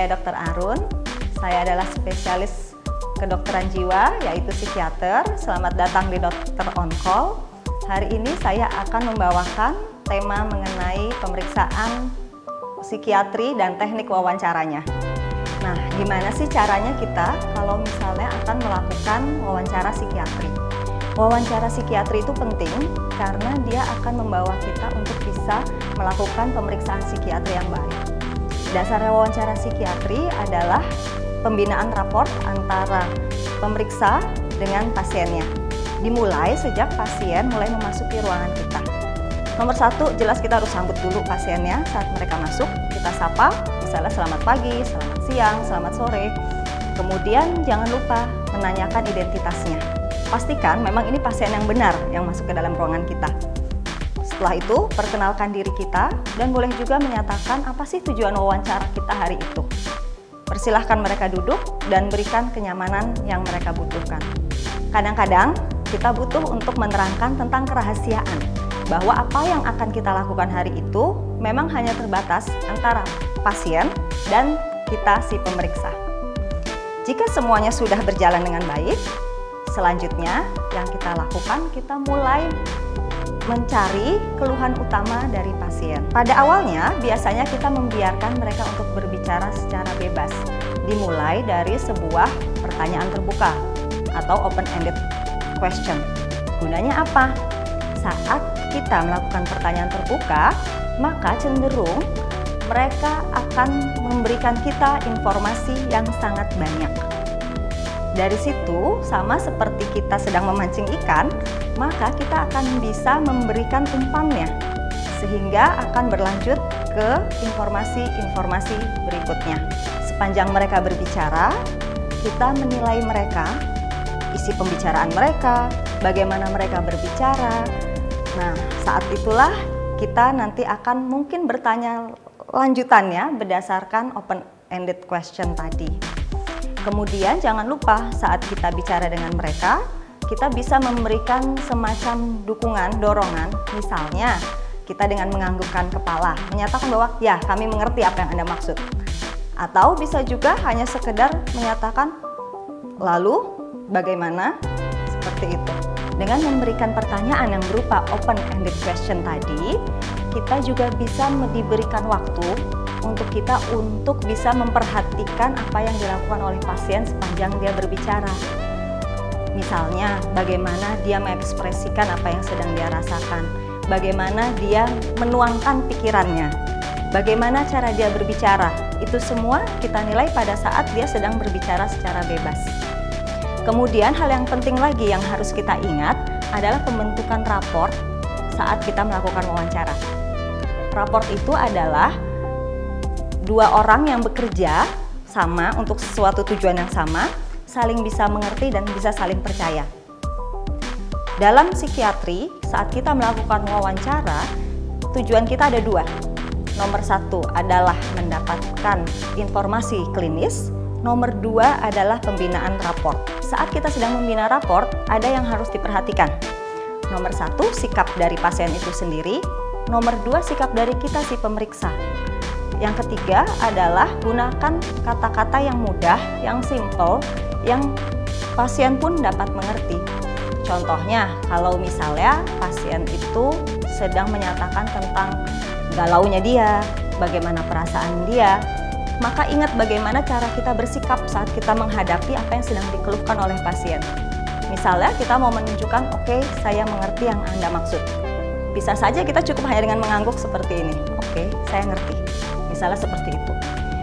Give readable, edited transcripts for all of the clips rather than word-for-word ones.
saya Dr. Arun. Saya adalah spesialis kedokteran jiwa, yaitu psikiater. Selamat datang di Dokter On Call. Hari ini saya akan membawakan tema mengenai pemeriksaan psikiatri dan teknik wawancaranya. Nah, gimana sih caranya kita kalau misalnya akan melakukan wawancara psikiatri? Wawancara psikiatri itu penting karena dia akan membawa kita untuk bisa melakukan pemeriksaan psikiatri yang baik. Dasar wawancara psikiatri adalah pembinaan raport antara pemeriksa dengan pasiennya. Dimulai sejak pasien mulai memasuki ruangan kita. Nomor satu, jelas kita harus sambut dulu pasiennya saat mereka masuk. Kita sapa, misalnya selamat pagi, selamat siang, selamat sore. Kemudian jangan lupa menanyakan identitasnya. Pastikan memang ini pasien yang benar yang masuk ke dalam ruangan kita. Setelah itu, perkenalkan diri kita dan boleh juga menyatakan apa sih tujuan wawancara kita hari itu. Persilahkan mereka duduk dan berikan kenyamanan yang mereka butuhkan. Kadang-kadang kita butuh untuk menerangkan tentang kerahasiaan, bahwa apa yang akan kita lakukan hari itu memang hanya terbatas antara pasien dan kita si pemeriksa. Jika semuanya sudah berjalan dengan baik, selanjutnya yang kita lakukan, kita mulai mencari keluhan utama dari pasien. Pada awalnya, biasanya kita membiarkan mereka untuk berbicara secara bebas. Dimulai dari sebuah pertanyaan terbuka atau open-ended question. Gunanya apa? Saat kita melakukan pertanyaan terbuka, maka cenderung mereka akan memberikan kita informasi yang sangat banyak. Dari situ, sama seperti kita sedang memancing ikan, maka kita akan bisa memberikan umpannya, sehingga akan berlanjut ke informasi-informasi berikutnya. Sepanjang mereka berbicara, kita menilai mereka, isi pembicaraan mereka, bagaimana mereka berbicara. Nah, saat itulah kita nanti akan mungkin bertanya lanjutannya berdasarkan open-ended question tadi. Kemudian jangan lupa saat kita bicara dengan mereka, kita bisa memberikan semacam dukungan, dorongan. Misalnya, kita dengan menganggukkan kepala, menyatakan bahwa ya kami mengerti apa yang Anda maksud. Atau bisa juga hanya sekedar menyatakan, lalu bagaimana? Seperti itu. Dengan memberikan pertanyaan yang berupa open-ended question tadi, kita juga bisa diberikan waktu untuk kita untuk bisa memperhatikan apa yang dilakukan oleh pasien sepanjang dia berbicara. Misalnya, bagaimana dia mengekspresikan apa yang sedang dia rasakan, bagaimana dia menuangkan pikirannya, bagaimana cara dia berbicara. Itu semua kita nilai pada saat dia sedang berbicara secara bebas. Kemudian hal yang penting lagi yang harus kita ingat adalah pembentukan raport saat kita melakukan wawancara. Raport itu adalah dua orang yang bekerja sama untuk sesuatu tujuan yang sama, saling bisa mengerti dan bisa saling percaya. Dalam psikiatri, saat kita melakukan wawancara, tujuan kita ada dua. Nomor satu adalah mendapatkan informasi klinis, nomor dua adalah pembinaan raport. Saat kita sedang membina raport, ada yang harus diperhatikan. Nomor satu, sikap dari pasien itu sendiri. Nomor dua, sikap dari kita si pemeriksa. Yang ketiga adalah gunakan kata-kata yang mudah, yang simple, yang pasien pun dapat mengerti. Contohnya, kalau misalnya pasien itu sedang menyatakan tentang galaunya dia, bagaimana perasaan dia, maka ingat bagaimana cara kita bersikap saat kita menghadapi apa yang sedang dikeluhkan oleh pasien. Misalnya kita mau menunjukkan, oke, saya mengerti yang Anda maksud. Bisa saja kita cukup hanya dengan mengangguk seperti ini. Oke, saya ngerti. Misalnya seperti itu.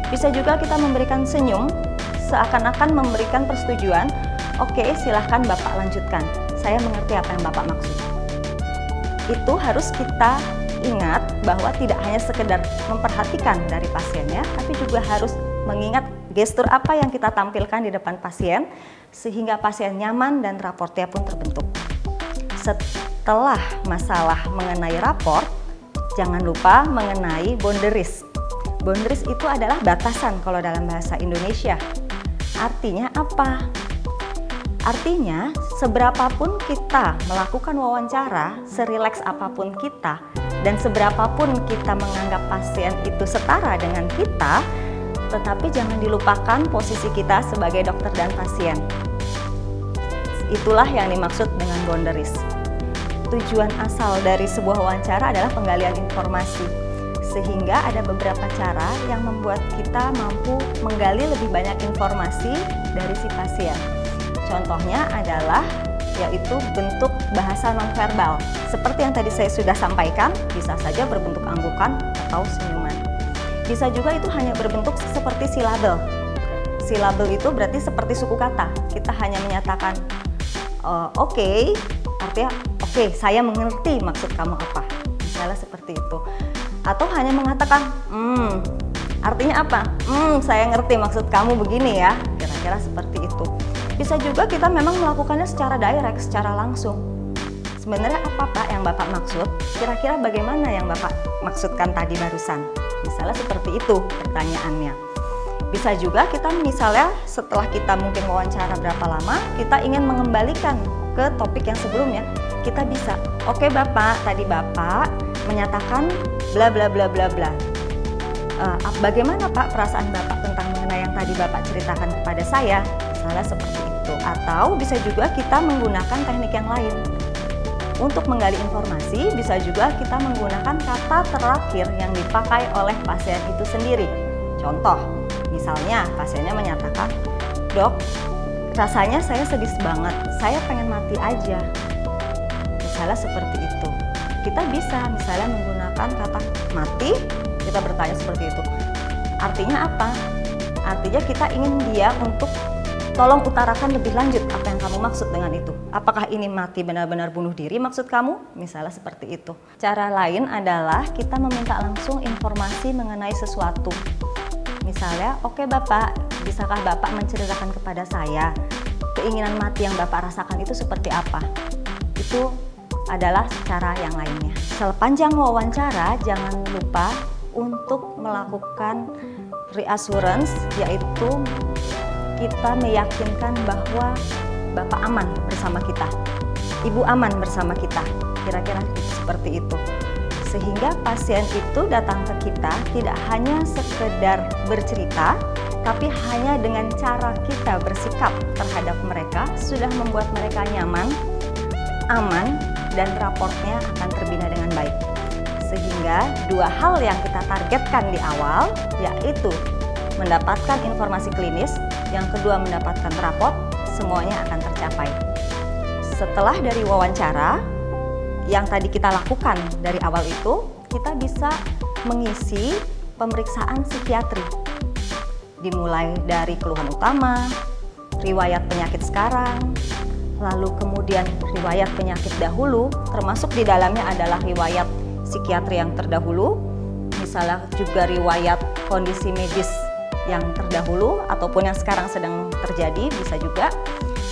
Bisa juga kita memberikan senyum, seakan-akan memberikan persetujuan. Oke, silahkan Bapak lanjutkan. Saya mengerti apa yang Bapak maksud. Itu harus kita ingat bahwa tidak hanya sekedar memperhatikan dari pasiennya, tapi juga harus mengingat gestur apa yang kita tampilkan di depan pasien, sehingga pasien nyaman dan raportnya pun terbentuk. Setelah masalah mengenai raport, jangan lupa mengenai boundaries. Boundaries itu adalah batasan kalau dalam bahasa Indonesia. Artinya apa? Artinya, seberapapun kita melakukan wawancara, serileks apapun kita, dan seberapapun kita menganggap pasien itu setara dengan kita, Tetapi jangan dilupakan posisi kita sebagai dokter dan pasien. Itulah yang dimaksud dengan boundaries. Tujuan asal dari sebuah wawancara adalah penggalian informasi, sehingga ada beberapa cara yang membuat kita mampu menggali lebih banyak informasi dari si pasien. Contohnya adalah yaitu bentuk bahasa nonverbal. Seperti yang tadi saya sudah sampaikan, bisa saja berbentuk anggukan atau senyuman. Bisa juga itu hanya berbentuk seperti silabel. Silabel itu berarti seperti suku kata. Kita hanya menyatakan oke, artinya oke, saya mengerti maksud kamu apa. Misalnya seperti itu. Atau hanya mengatakan artinya apa? Saya ngerti maksud kamu begini ya. Kira-kira seperti itu. Bisa juga kita memang melakukannya secara direct, secara langsung. Sebenarnya apa Pak yang Bapak maksud? Kira-kira bagaimana yang Bapak maksudkan tadi barusan? Misalnya seperti itu pertanyaannya. Bisa juga kita misalnya setelah kita mungkin wawancara berapa lama, kita ingin mengembalikan ke topik yang sebelumnya. Kita bisa, oke Bapak, tadi Bapak menyatakan bla bla bla bla bla. Bagaimana Pak perasaan Bapak tentang mengenai yang tadi Bapak ceritakan kepada saya? Misalnya seperti itu. Atau bisa juga kita menggunakan teknik yang lain. Untuk menggali informasi, bisa juga kita menggunakan kata terakhir yang dipakai oleh pasien itu sendiri. Contoh, misalnya pasiennya menyatakan, "Dok, rasanya saya sedih banget, saya pengen mati aja." Misalnya seperti itu. Kita bisa misalnya menggunakan kata mati, kita bertanya seperti itu. Artinya apa? Artinya kita ingin dia untuk tolong utarakan lebih lanjut apa yang kamu maksud dengan itu. Apakah ini mati benar-benar bunuh diri maksud kamu? Misalnya seperti itu. Cara lain adalah kita meminta langsung informasi mengenai sesuatu. Misalnya, oke Bapak, bisakah Bapak menceritakan kepada saya keinginan mati yang Bapak rasakan itu seperti apa? Itu adalah cara yang lainnya. Sepanjang wawancara, jangan lupa untuk melakukan reassurance, yaitu kita meyakinkan bahwa Bapak aman bersama kita, Ibu aman bersama kita, kira-kira seperti itu. Sehingga pasien itu datang ke kita tidak hanya sekedar bercerita, tapi hanya dengan cara kita bersikap terhadap mereka sudah membuat mereka nyaman, aman, dan raportnya akan terbina dengan baik. Sehingga dua hal yang kita targetkan di awal, yaitu mendapatkan informasi klinis, yang kedua mendapatkan raport, semuanya akan tercapai. Setelah dari wawancara, yang tadi kita lakukan dari awal itu, kita bisa mengisi pemeriksaan psikiatri. Dimulai dari keluhan utama, riwayat penyakit sekarang, lalu kemudian riwayat penyakit dahulu, termasuk di dalamnya adalah riwayat psikiatri yang terdahulu, misalnya juga riwayat kondisi medis yang terdahulu ataupun yang sekarang sedang terjadi, bisa juga,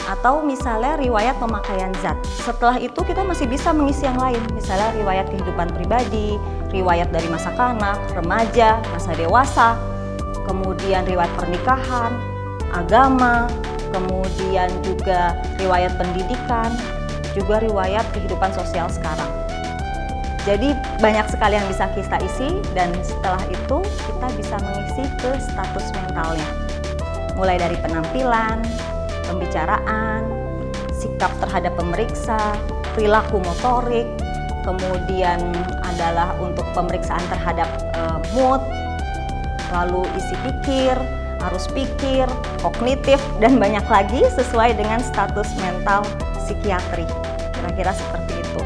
atau misalnya riwayat pemakaian zat. Setelah itu kita masih bisa mengisi yang lain, misalnya riwayat kehidupan pribadi, riwayat dari masa kanak, remaja, masa dewasa, kemudian riwayat pernikahan, agama, kemudian juga riwayat pendidikan, juga riwayat kehidupan sosial sekarang. Jadi banyak sekali yang bisa kita isi, dan setelah itu kita bisa mengisi ke status mentalnya. Mulai dari penampilan, pembicaraan, sikap terhadap pemeriksa, perilaku motorik, kemudian adalah untuk pemeriksaan terhadap mood, lalu isi pikir, arus pikir, kognitif, dan banyak lagi sesuai dengan status mental psikiatri. Kira-kira seperti itu.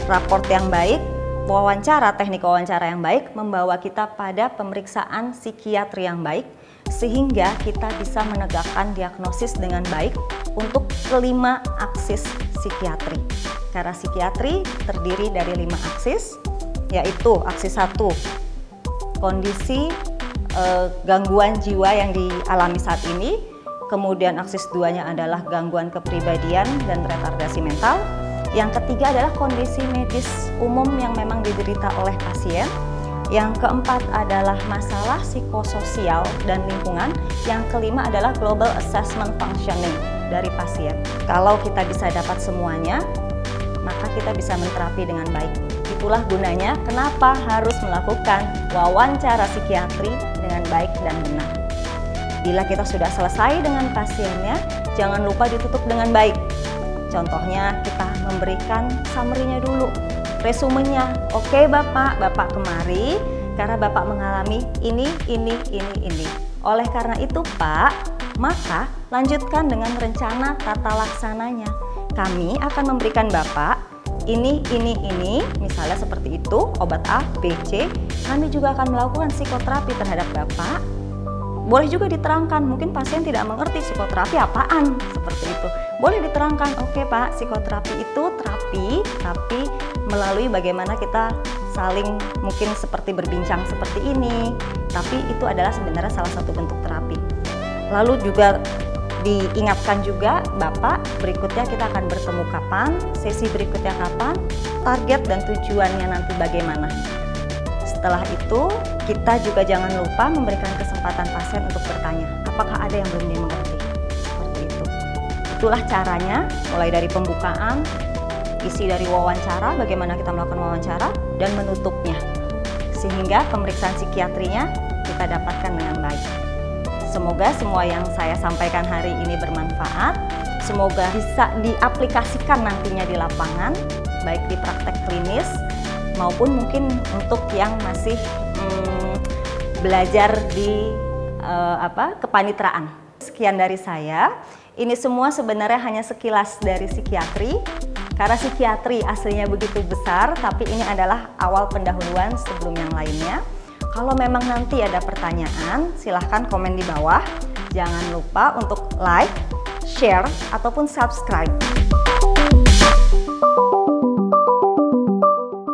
Raport yang baik, wawancara, teknik wawancara yang baik membawa kita pada pemeriksaan psikiatri yang baik, sehingga kita bisa menegakkan diagnosis dengan baik untuk kelima aksis psikiatri. Karena psikiatri terdiri dari 5 aksis, yaitu aksis 1, kondisi gangguan jiwa yang dialami saat ini, kemudian aksis 2-nya adalah gangguan kepribadian dan retardasi mental, yang ketiga adalah kondisi medis umum yang memang diderita oleh pasien, yang keempat adalah masalah psikososial dan lingkungan, yang kelima adalah global assessment functioning dari pasien. Kalau kita bisa dapat semuanya, maka kita bisa menterapi dengan baik. Itulah gunanya kenapa harus melakukan wawancara psikiatri dengan baik dan benar. Bila kita sudah selesai dengan pasiennya, jangan lupa ditutup dengan baik. Contohnya kita memberikan summary-nya dulu, resumenya. Oke Bapak kemari karena Bapak mengalami ini. Oleh karena itu Pak, maka lanjutkan dengan rencana tata laksananya. Kami akan memberikan Bapak ini, misalnya seperti itu, obat A, B, C. Kami juga akan melakukan psikoterapi terhadap Bapak. Boleh juga diterangkan, mungkin pasien tidak mengerti psikoterapi apaan, seperti itu. Boleh diterangkan, oke Pak, psikoterapi itu terapi, tapi melalui bagaimana kita saling mungkin seperti berbincang seperti ini, tapi itu adalah sebenarnya salah satu bentuk terapi. Lalu juga diingatkan juga, Bapak, berikutnya kita akan bertemu kapan, sesi berikutnya kapan, target dan tujuannya nanti bagaimana. Setelah itu, kita juga jangan lupa memberikan kesempatan pasien untuk bertanya, apakah ada yang belum dimengerti, seperti itu. Itulah caranya, mulai dari pembukaan, isi dari wawancara, bagaimana kita melakukan wawancara, dan menutupnya. Sehingga pemeriksaan psikiatrinya kita dapatkan dengan baik. Semoga semua yang saya sampaikan hari ini bermanfaat, semoga bisa diaplikasikan nantinya di lapangan, baik di praktek klinis, maupun mungkin untuk yang masih belajar di kepanitraan. Sekian dari saya. Ini semua sebenarnya hanya sekilas dari psikiatri, karena psikiatri aslinya begitu besar, tapi ini adalah awal pendahuluan sebelum yang lainnya. Kalau memang nanti ada pertanyaan, silahkan komen di bawah. Jangan lupa untuk like, share, ataupun subscribe.